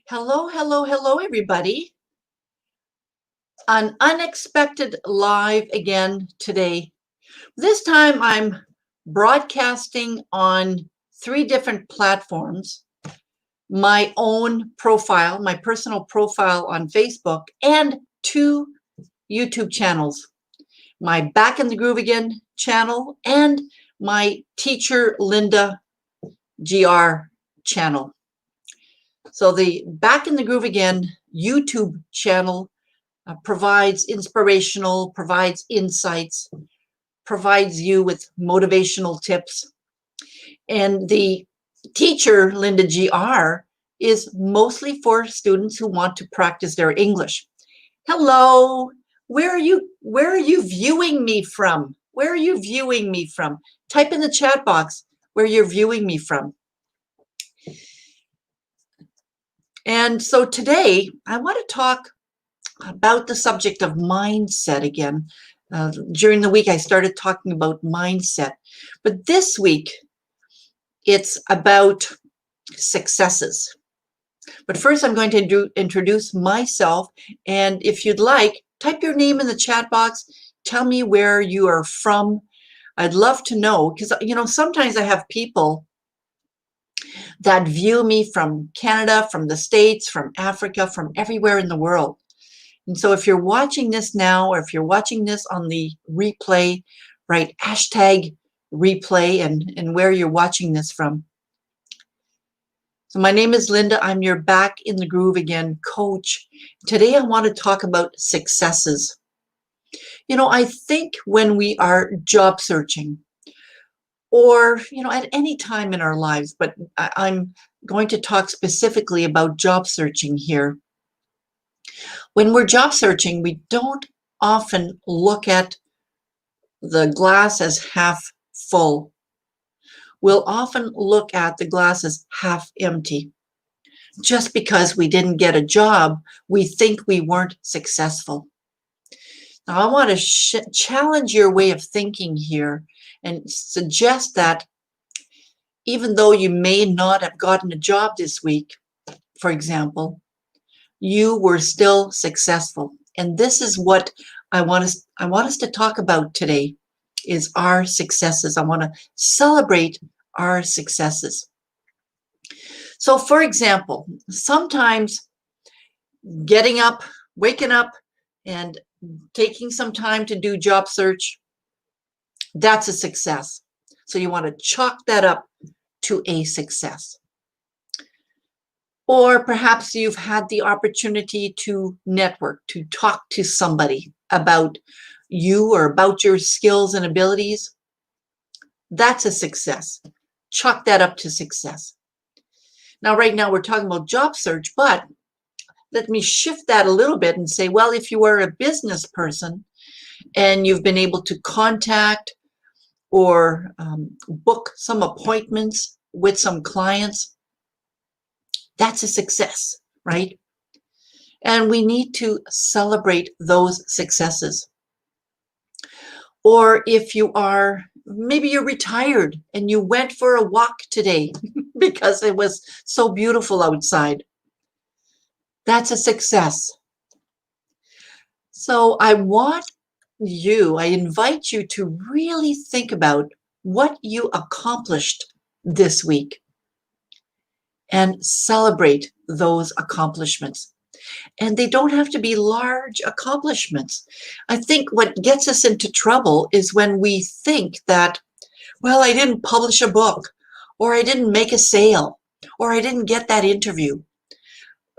Hello, hello, hello, everybody. An unexpected live again today. This time I'm broadcasting on 3 different platforms, my own profile, my personal profile on Facebook, and 2 YouTube channels, my Back in the Groove Again channel and my Teacher Linda GR channel. So the Back in the Groove Again YouTube channel provides inspirational, provides insights, provides you with motivational tips. And the Teacher Linda GR is mostly for students who want to practice their English. Hello, where are you viewing me from? Where are you viewing me from? Type in the chat box where you're viewing me from. And so today I want to talk about the subject of mindset again. During the week, I started talking about mindset, but this week it's about successes. But first, I'm going to introduce myself, and if you'd like, type your name in the chat box. Tell me where you are from. I'd love to know, because sometimes I have people that view me from Canada, from the States, from Africa, from everywhere in the world. And so if you're watching this now, or if you're watching this on the replay, write hashtag replay and where you're watching this from. So my name is Linda. I'm your Back in the Groove Again coach. Today I want to talk about successes. I think when we are job searching, or at any time in our lives, but I'm going to talk specifically about job searching here. When we're job searching, we don't often look at the glass as half full. We'll often look at the glass as half empty. Just because we didn't get a job, we think we weren't successful. Now, I want to challenge your way of thinking here and suggest that even though you may not have gotten a job this week, for example, you were still successful. And this is what I want us to talk about today, is our successes. I want to celebrate our successes. So for example, sometimes getting up, waking up, and taking some time to do job search, that's a success. So you want to chalk that up to a success. Or perhaps you've had the opportunity to network, to talk to somebody about you or about your skills and abilities. That's a success. Chalk that up to success. Now, right now we're talking about job search, but let me shift that a little bit and say, well, if you are a business person and you've been able to contact or book some appointments with some clients, that's a success, right? And we need to celebrate those successes. Or if maybe you're retired and you went for a walk today because it was so beautiful outside, that's a success. So I invite you to really think about what you accomplished this week and celebrate those accomplishments. And they don't have to be large accomplishments. I think what gets us into trouble is when we think that, well, I didn't publish a book, or I didn't make a sale, or I didn't get that interview,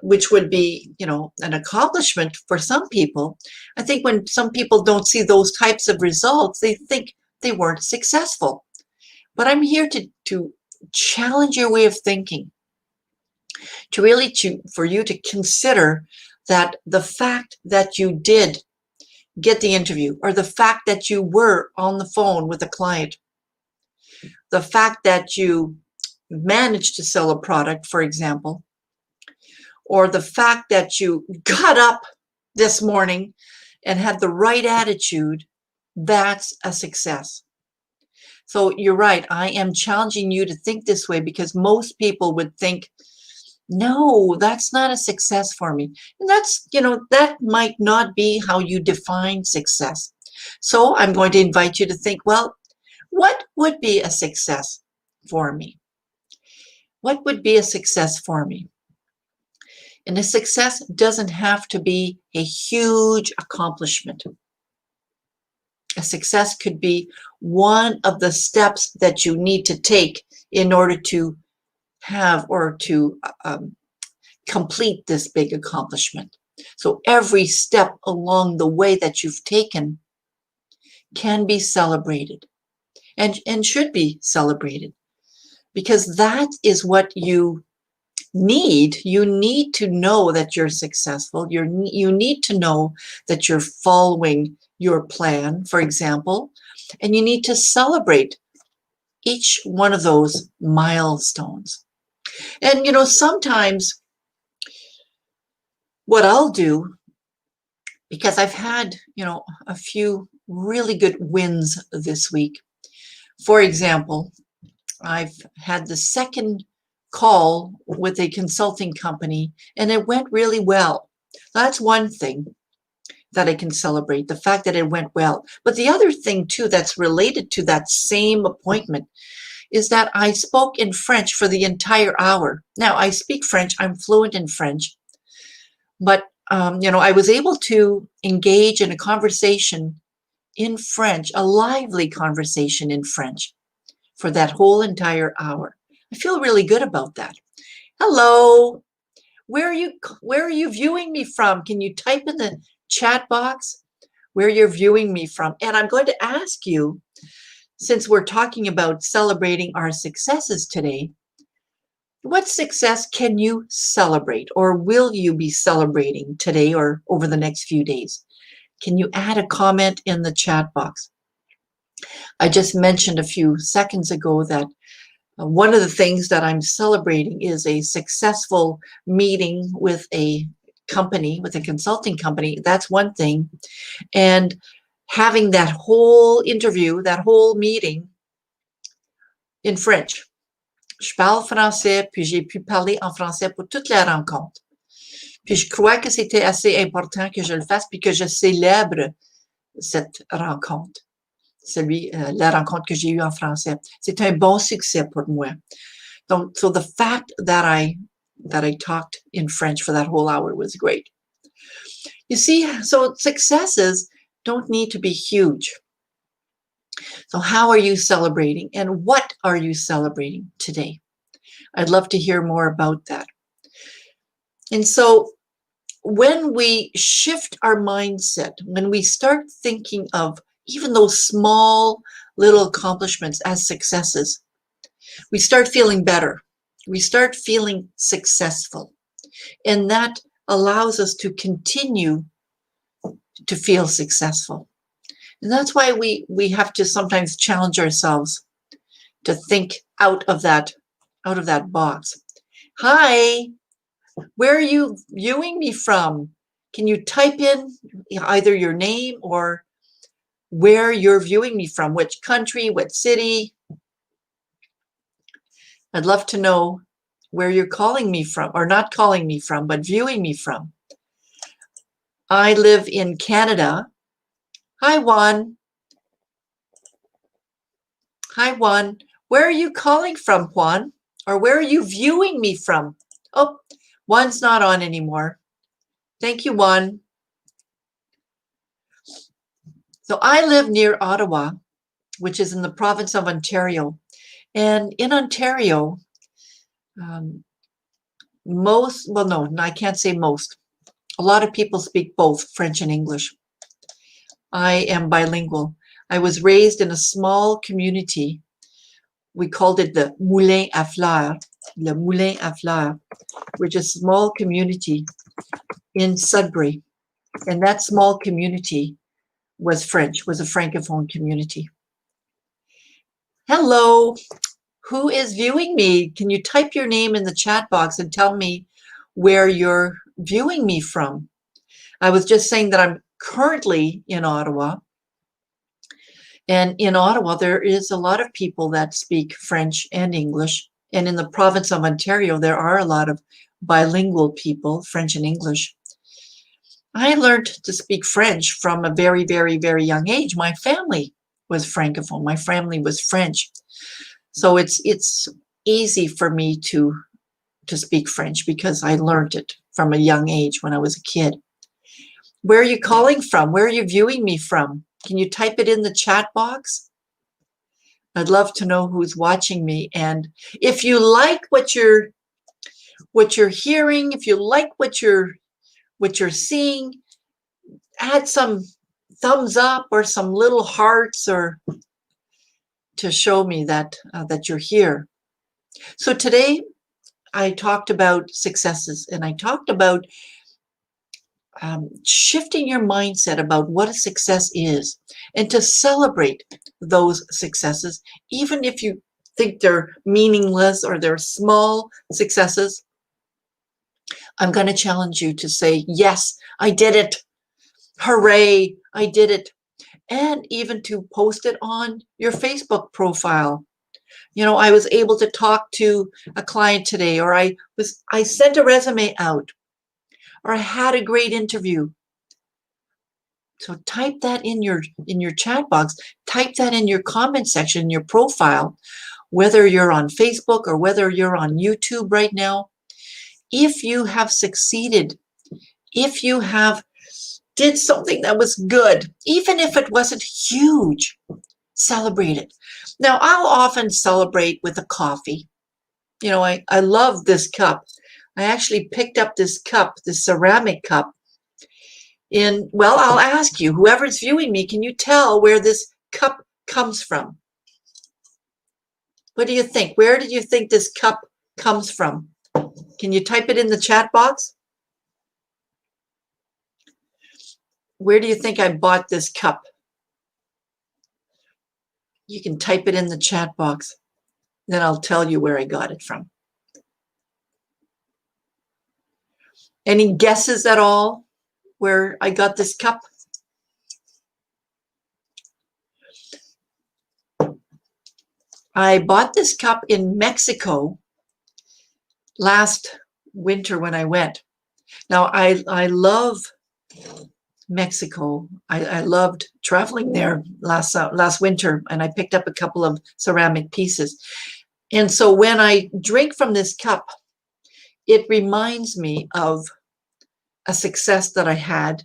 which would be, an accomplishment for some people. I think when some people don't see those types of results, they think they weren't successful. But I'm here to challenge your way of thinking, for you to consider that the fact that you did get the interview, or the fact that you were on the phone with a client, the fact that you managed to sell a product, for example, or the fact that you got up this morning and had the right attitude, that's a success. So you're right. I am challenging you to think this way, because most people would think No, that's not a success for me. And that's, that might not be how you define success. So I'm going to invite you to think, well, what would be a success for me? What would be a success for me? And a success doesn't have to be a huge accomplishment. A success could be one of the steps that you need to take in order to have or to complete this big accomplishment. So every step along the way that you've taken can be celebrated and should be celebrated, because that is what you need. You need to know that you're successful. You need to know that you're following your plan, for example, and you need to celebrate each one of those milestones. And, sometimes what I'll do, because I've had, a few really good wins this week. For example, I've had the second call with a consulting company and it went really well. That's one thing that I can celebrate, the fact that it went well. But the other thing too that's related to that same appointment is that I spoke in French for the entire hour. Now, I speak French, I'm fluent in French, but I was able to engage in a conversation in French, a lively conversation in French for that whole entire hour. I feel really good about that. Hello, where are you viewing me from? Can you type in the chat box where you're viewing me from? And I'm going to ask you, since we're talking about celebrating our successes today, what success can you celebrate, or will you be celebrating today or over the next few days? Can you add a comment in the chat box? I just mentioned a few seconds ago that one of the things that I'm celebrating is a successful meeting with a company, with a consulting company. That's one thing. And having that whole interview, that whole meeting in French. Je parle français, puis j'ai pu parler en français pour toute la rencontre. Puis je crois que c'était assez important que je le fasse, puis que je célèbre cette rencontre. La rencontre que j'ai eue en français. C'est un bon succès pour moi. Donc, so the fact that I talked in French for that whole hour was great. You see, so successes don't need to be huge. So how are you celebrating, and what are you celebrating today? I'd love to hear more about that. And so when we shift our mindset, when we start thinking of even those small little accomplishments as successes, we start feeling better. We start feeling successful. And that allows us to continue to feel successful. And that's why we have to sometimes challenge ourselves to think out of that box. Hi, where are you viewing me from? Can you type in either your name or where you're viewing me from, which country, what city? I'd love to know where you're calling me from, or not calling me from, but viewing me from. I live in Canada. Hi, Juan. Hi, Juan. Where are you calling from, Juan? Or where are you viewing me from? Oh, Juan's not on anymore. Thank you, Juan. So I live near Ottawa, which is in the province of Ontario. And in Ontario, I can't say most. A lot of people speak both French and English. I am bilingual. I was raised in a small community. We called it the Moulin à Fleurs, Le Moulin à Fleurs, which is a small community in Sudbury. And that small community was French, was a Francophone community. Hello, who is viewing me? Can you type your name in the chat box and tell me where you're viewing me from? I was just saying that I'm currently in Ottawa. And in Ottawa, there is a lot of people that speak French and English. And in the province of Ontario, there are a lot of bilingual people, French and English. I learned to speak French from a very, very, very young age. My family was Francophone. My family was French. So it's easy for me to speak French because I learned it from a young age when I was a kid. Where are you calling from? Where are you viewing me from? Can you type it in the chat box? I'd love to know who's watching me. And if you like what you're hearing, if you like what you're seeing, add some thumbs up or some little hearts or to show me that that you're here. So today I talked about successes, and I talked about shifting your mindset about what a success is and to celebrate those successes, even if you think they're meaningless or they're small successes. I'm going to challenge you to say, yes, I did it. Hooray, I did it. And even to post it on your Facebook profile. You know, I was able to talk to a client today, or I sent a resume out, or I had a great interview. So type that in your chat box, type that in your comment section, your profile, whether you're on Facebook or whether you're on YouTube right now. If you have succeeded, if you have did something that was good, even if it wasn't huge, celebrate it. Now, I'll often celebrate with a coffee. You know, I love this cup. I actually picked up this cup, this ceramic cup. Well, I'll ask you, whoever's viewing me, can you tell where this cup comes from? What do you think? Where did you think this cup comes from? Can you type it in the chat box? Where do you think I bought this cup? You can type it in the chat box. Then I'll tell you where I got it from. Any guesses at all where I got this cup? I bought this cup in Mexico last winter when I went. Now, I love Mexico. I loved traveling there last winter, and I picked up a couple of ceramic pieces. And so when I drink from this cup, it reminds me of a success that I had.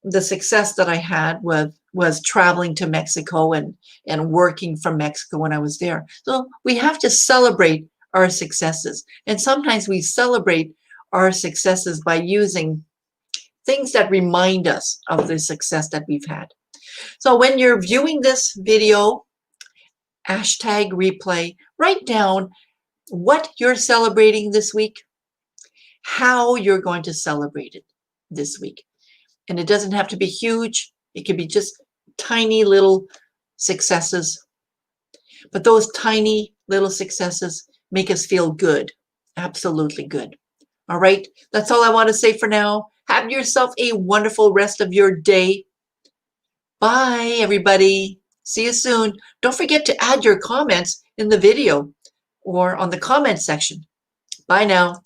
The success that I had was traveling to Mexico and working from Mexico when I was there. So we have to celebrate our successes. And sometimes we celebrate our successes by using things that remind us of the success that we've had. So when you're viewing this video, hashtag replay, write down what you're celebrating this week, how you're going to celebrate it this week. And it doesn't have to be huge. It could be just tiny little successes. But those tiny little successes make us feel good, absolutely good. All right, that's all I want to say for now. Have yourself a wonderful rest of your day. Bye, everybody. See you soon. Don't forget to add your comments in the video or on the comment section. Bye now.